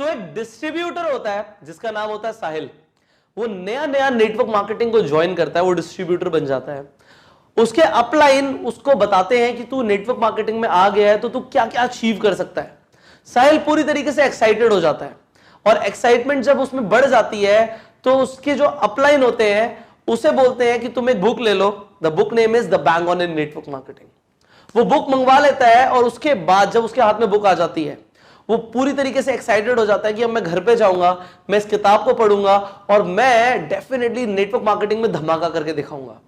एक डिस्ट्रीब्यूटर होता है जिसका नाम होता है साहिल। वो नया नया नेटवर्क मार्केटिंग को ज्वाइन करता है, वो डिस्ट्रीब्यूटर बन जाता है। उसके अपलाइन उसको बताते हैं कि तू नेटवर्क मार्केटिंग में आ गया है तो तू क्या क्या अचीव कर सकता है। साहिल पूरी तरीके से एक्साइटेड हो जाता है और एक्साइटमेंट जब उसमें बढ़ जाती है तो उसके जो अपलाइन होते हैं उसे बोलते हैं कि तुम एक बुक ले लो। The book name is the bang on in network marketing. वो बुक मंगवा लेता है और उसके बाद जब उसके हाथ में बुक आ जाती है वो पूरी तरीके से एक्साइटेड हो जाता है कि अब मैं घर पे जाऊंगा, मैं इस किताब को पढ़ूंगा और मैं डेफिनेटली नेटवर्क मार्केटिंग में धमाका करके दिखाऊंगा।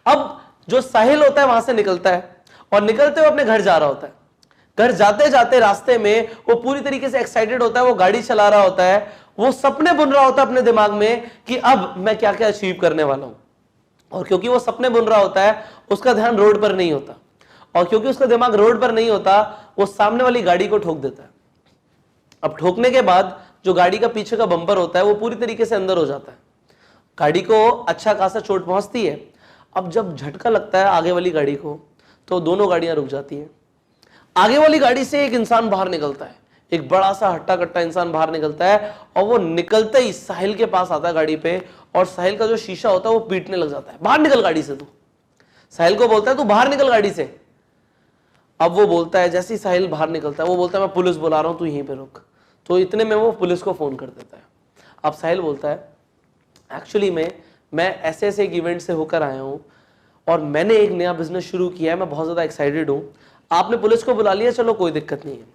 अब जो साहिल होता है वहां से निकलता है और निकलते हुए अपने घर जा रहा होता है। घर जाते जाते रास्ते में वो पूरी तरीके से एक्साइटेड होता है, वो गाड़ी चला रहा होता है, वो सपने बुन रहा होता है अपने दिमाग में कि अब मैं क्या क्या अचीव करने वाला हूं। और क्योंकि वो सपने बुन रहा होता है उसका ध्यान रोड पर नहीं होता, और क्योंकि उसका दिमाग रोड पर नहीं होता वो सामने वाली गाड़ी को ठोक देता है। अब ठोकने के बाद जो गाड़ी का पीछे का बम्पर होता है वो पूरी तरीके से अंदर हो जाता है। गाड़ी को अच्छा खासा चोट पहुंचती है। अब जब झटका लगता है आगे वाली गाड़ी को तो दोनों गाड़ियां रुक जाती हैं। आगे वाली गाड़ी से एक इंसान बाहर निकलता है, एक बड़ा सा हट्टा कट्टा इंसान बाहर निकलता है और वो निकलते ही साहिल के पास आता है गाड़ी पे और साहिल का जो शीशा होता है वो पीटने लग जाता है, बाहर निकल गाड़ी से। तू साहिल को बोलता है तू बाहर निकल गाड़ी से। अब वो बोलता है, जैसे ही साहिल बाहर निकलता है वो बोलता है मैं पुलिस बुला रहा हूं, तू यहीं पे रुक। तो इतने में वो पुलिस को फोन कर देता है। अब साहिल बोलता है एक्चुअली मैं ऐसे ऐसे एक इवेंट से होकर आया हूं और मैंने एक नया बिजनेस शुरू किया है, मैं बहुत ज्यादा एक्साइटेड हूं। आपने पुलिस को बुला लिया, चलो कोई दिक्कत नहीं है।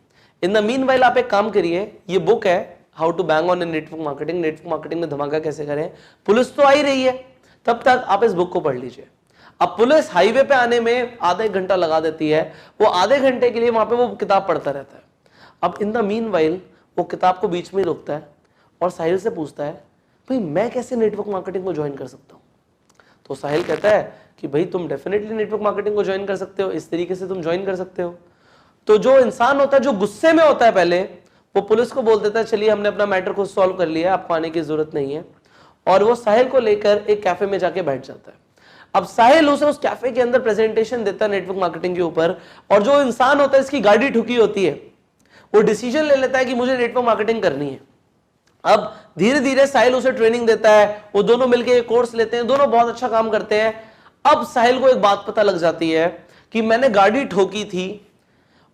इन द मीन वाइल आप एक काम करिए, ये बुक है how to bang on in network marketing, network marketing में धमाका कैसे करें। पुलिस तो आ ही रही है, तब तक आप इस बुक को पढ़ लीजिए। अब पुलिस हाईवे पे आने में आधा एक घंटा लगा देती है, वो आधे घंटे के लिए वहां पे वो किताब पढ़ता रहता है। अब इन द मीन वाइल वो किताब को बीच में ही रोकता है और साहिल से पूछता है भाई मैं कैसे नेटवर्क मार्केटिंग को ज्वाइन कर सकता हूं। तो साहिल कहता है कि भाई तुम डेफिनेटली नेटवर्क मार्केटिंग को ज्वाइन कर सकते हो, इस तरीके से तुम ज्वाइन कर सकते हो। तो जो इंसान होता है जो गुस्से में होता है पहले, वो पुलिस को बोल देता है चलिए हमने अपना मैटर खुद सॉल्व कर लिया, आपको आने की जरूरत नहीं है। और वो साहिल को लेकर एक कैफे में जाके बैठ जाता है। अब साहिल उसे उस कैफे के अंदर प्रेजेंटेशन देता है नेटवर्क मार्केटिंग के ऊपर, और जो इंसान होता है इसकी गाड़ी ठुकी होती है वो डिसीजन ले लेता है कि मुझे नेटवर्क मार्केटिंग करनी है। अब धीरे धीरे साहिल उसे ट्रेनिंग देता है, वो दोनों मिलकर एक कोर्स लेते हैं, दोनों बहुत अच्छा काम करते हैं। अब साहिल को एक बात पता लग जाती है कि मैंने गाड़ी ठोकी थी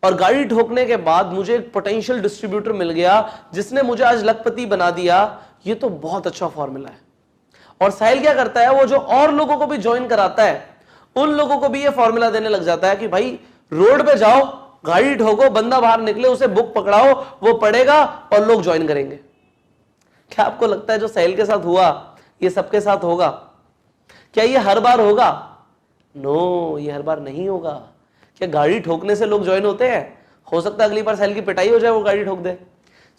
और गाड़ी ठोकने के बाद मुझे एक पोटेंशियल डिस्ट्रीब्यूटर मिल गया जिसने मुझे आज लखपति बना दिया। ये तो बहुत अच्छा फॉर्मूला है। और साहिल क्या करता है, वो जो और लोगों को भी ज्वाइन कराता है उन लोगों को भी ये फॉर्मूला देने लग जाता है कि भाई रोड पे जाओ, गाड़ी ठोको, बंदा बाहर निकले, उसे बुक पकड़ाओ, वो पढ़ेगा और लोग ज्वाइन करेंगे। क्या आपको लगता है जो साहिल के साथ हुआ ये सबके साथ होगा? क्या ये हर बार होगा? नो, ये हर बार नहीं होगा। क्या गाड़ी ठोकने से लोग ज्वाइन होते हैं? हो सकता है अगली बार साहिल की पिटाई हो जाए, वो गाड़ी ठोक दे।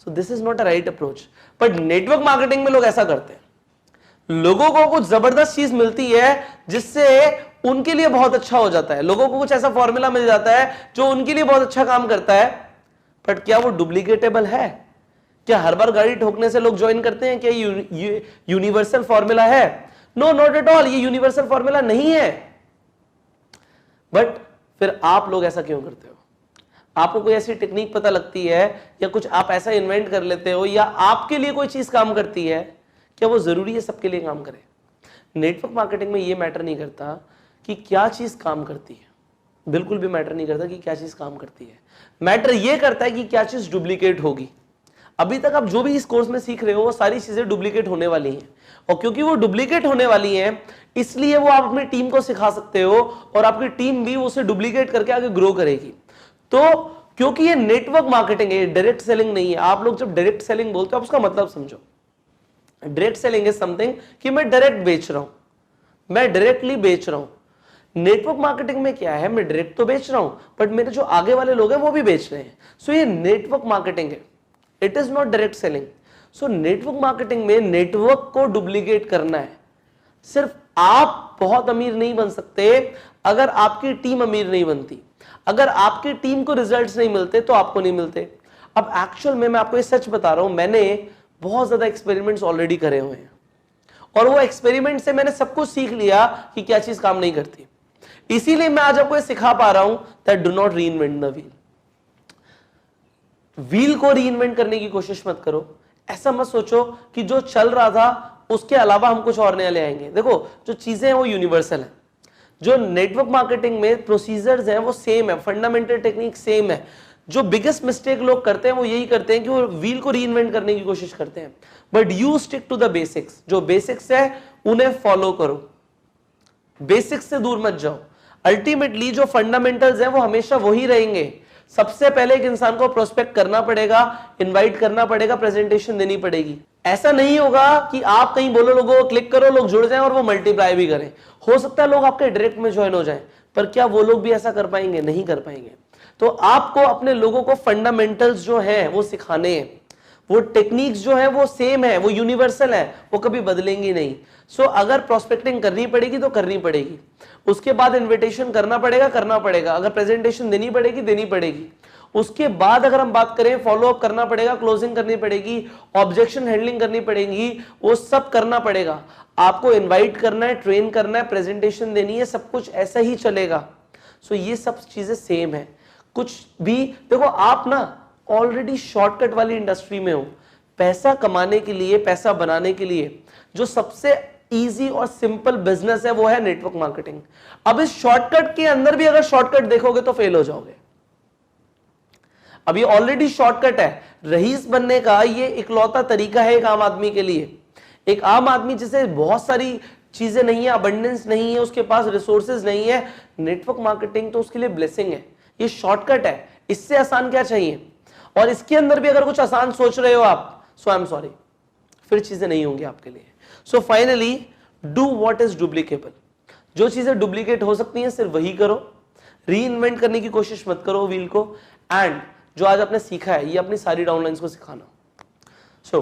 So this is not a right approach. But network marketing में लोग ऐसा करते हैं। लोगों को कुछ जबरदस्त चीज मिलती है जिससे उनके लिए बहुत अच्छा हो जाता है। लोगों को कुछ ऐसा फॉर्मूला मिल जाता है जो उनके लिए बहुत अच्छा काम करता है। बट क्या वो डुप्लीकेटेबल है? क्या हर बार गाड़ी ठोकने से लोग ज्वाइन करते हैं? क्या यूनिवर्सल फॉर्मूला है? No, not at all. ये यूनिवर्सल फॉर्मूला नहीं है। बट फिर आप लोग ऐसा क्यों करते हो? आपको कोई ऐसी टेक्निक पता लगती है या कुछ आप ऐसा इन्वेंट कर लेते हो या आपके लिए कोई चीज काम करती है, क्या वो जरूरी है सबके लिए काम करे? नेटवर्क मार्केटिंग में ये मैटर नहीं करता कि क्या चीज काम करती है, बिल्कुल भी मैटर नहीं करता कि क्या चीज काम करती है। मैटर ये करता है कि क्या चीज डुप्लीकेट होगी। अभी तक आप जो भी इस कोर्स में सीख रहे हो वो सारी चीजें डुप्लीकेट होने वाली हैं, और क्योंकि वो डुप्लीकेट होने वाली हैं इसलिए वो आप अपनी टीम को सिखा सकते हो और आपकी टीम भी उसे डुप्लीकेट करके आगे ग्रो करेगी। तो क्योंकि ये नेटवर्क मार्केटिंग है, डायरेक्ट सेलिंग नहीं है। आप लोग जब डायरेक्ट सेलिंग बोलते हो आप उसका मतलब समझो। डायरेक्ट सेलिंग इज समथिंग कि मैं डायरेक्ट बेच रहा हूं, मैं डायरेक्टली बेच रहा हूं। नेटवर्क मार्केटिंग में क्या है, मैं डायरेक्ट तो बेच रहा हूं बट मेरे जो आगे वाले लोग हैं वो भी बेच रहे हैं। सो ये नेटवर्क मार्केटिंग है, it is not direct selling. So network marketing में नेटवर्क को डुप्लीकेट करना है। सिर्फ आप बहुत अमीर नहीं बन सकते अगर आपकी टीम अमीर नहीं बनती। अगर आपकी टीम को रिजल्ट्स नहीं मिलते तो आपको नहीं मिलते। अब एक्चुअल में मैं आपको ये सच बता रहा हूं, मैंने बहुत ज्यादा एक्सपेरिमेंट्स ऑलरेडी करे हुए हैं और वो एक्सपेरिमेंट से मैंने सब कुछ सीख लिया कि क्या चीज काम नहीं करती। इसीलिए मैं आज आपको ये सिखा पा रहा हूं that do not reinvent the wheel. Wheel को रीइन्वेंट करने की कोशिश मत करो। ऐसा मत सोचो कि जो चल रहा था उसके अलावा हम कुछ और नया ले आएंगे। देखो जो चीजें हैं वो यूनिवर्सल है। जो नेटवर्क मार्केटिंग में प्रोसीजर्स हैं वो सेम है, फंडामेंटल टेक्निक सेम है। जो बिगेस्ट मिस्टेक लोग करते हैं वो यही करते हैं कि वो व्हील को रीइन्वेंट करने की कोशिश करते हैं। But you stick to the basics. जो बेसिक्स है उन्हें फॉलो करो, बेसिक्स से दूर मत जाओ। अल्टीमेटली जो फंडामेंटल्स हैं वो हमेशा वही रहेंगे। सबसे पहले एक इंसान को प्रोस्पेक्ट करना पड़ेगा, इनवाइट करना पड़ेगा, प्रेजेंटेशन देनी पड़ेगी। ऐसा नहीं होगा कि आप कहीं बोलो लोगों को क्लिक करो, लोग जुड़ जाएं और वो मल्टीप्लाई भी करें। हो सकता है लोग आपके डायरेक्ट में ज्वाइन हो जाएं, पर क्या वो लोग भी ऐसा कर पाएंगे? नहीं कर पाएंगे। तो आपको अपने लोगों को फंडामेंटल्स जो है वो सिखाने हैं। वो टेक्निक्स जो है वो सेम है, वो यूनिवर्सल है, वो कभी बदलेंगी नहीं। सो अगर प्रोस्पेक्टिंग करनी पड़ेगी तो करनी पड़ेगी, उसके बाद इनविटेशन करना पड़ेगा, अगर प्रेजेंटेशन देनी पड़ेगी। उसके बाद अगर हम बात करें फॉलो अप करना पड़ेगा, क्लोजिंग करनी पड़ेगी, ऑब्जेक्शन हैंडलिंग करनी पड़ेगी, वो सब करना पड़ेगा। आपको इनवाइट करना है, ट्रेन करना है, प्रेजेंटेशन देनी है, सब कुछ ऐसा ही चलेगा। सो ये सब चीजें सेम है। कुछ भी देखो, आप ना ऑलरेडी शॉर्टकट वाली इंडस्ट्री में हो। पैसा कमाने के लिए, पैसा बनाने के लिए जो सबसे इजी और सिंपल बिजनेस है वो है नेटवर्क मार्केटिंग। अब इस शॉर्टकट के अंदर भी अगर शॉर्टकट देखोगे तो फेल हो जाओगे। अब ये ऑलरेडी शॉर्टकट है। रईस बनने का ये इकलौता तरीका है एक आम आदमी के लिए। एक आम आदमी जिसे बहुत सारी चीजें नहीं है, अबंडेंस नहीं है, उसके पास रिसोर्सेज नहीं है, नेटवर्क मार्केटिंग तो उसके लिए ब्लेसिंग है। ये शॉर्टकट है, इससे आसान क्या चाहिए? और इसके अंदर भी अगर कुछ आसान सोच रहे हो आप, सो आई एम सॉरी, फिर चीजें नहीं होंगी आपके लिए। So finally do what is duplicable. जो चीजें डुप्लीकेट हो सकती हैं सिर्फ वही करो, रीइन्वेंट करने की कोशिश मत करो व्हील को। एंड जो आज आपने सीखा है ये अपनी सारी डाउनलाइंस को सिखाना। So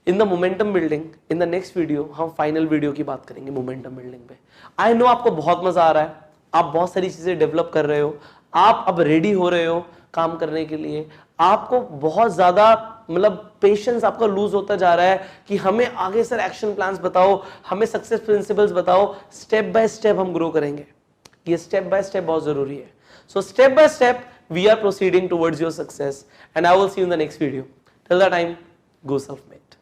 in the momentum building, in the next video हम फाइनल वीडियो की बात करेंगे मोमेंटम बिल्डिंग पे। आई नो आपको बहुत मजा आ रहा है, आप बहुत सारी चीजें डेवलप कर रहे हो, आप अब रेडी हो रहे हो काम करने के लिए। आपको बहुत ज्यादा मतलब पेशेंस आपका लूज होता जा रहा है कि हमें आगे सर एक्शन प्लान्स बताओ, हमें सक्सेस प्रिंसिपल्स बताओ, स्टेप बाय स्टेप हम ग्रो करेंगे। ये स्टेप बाय स्टेप बहुत जरूरी है। So step by step we are proceeding towards your success and I will see you in the next video. Till the time, go self made.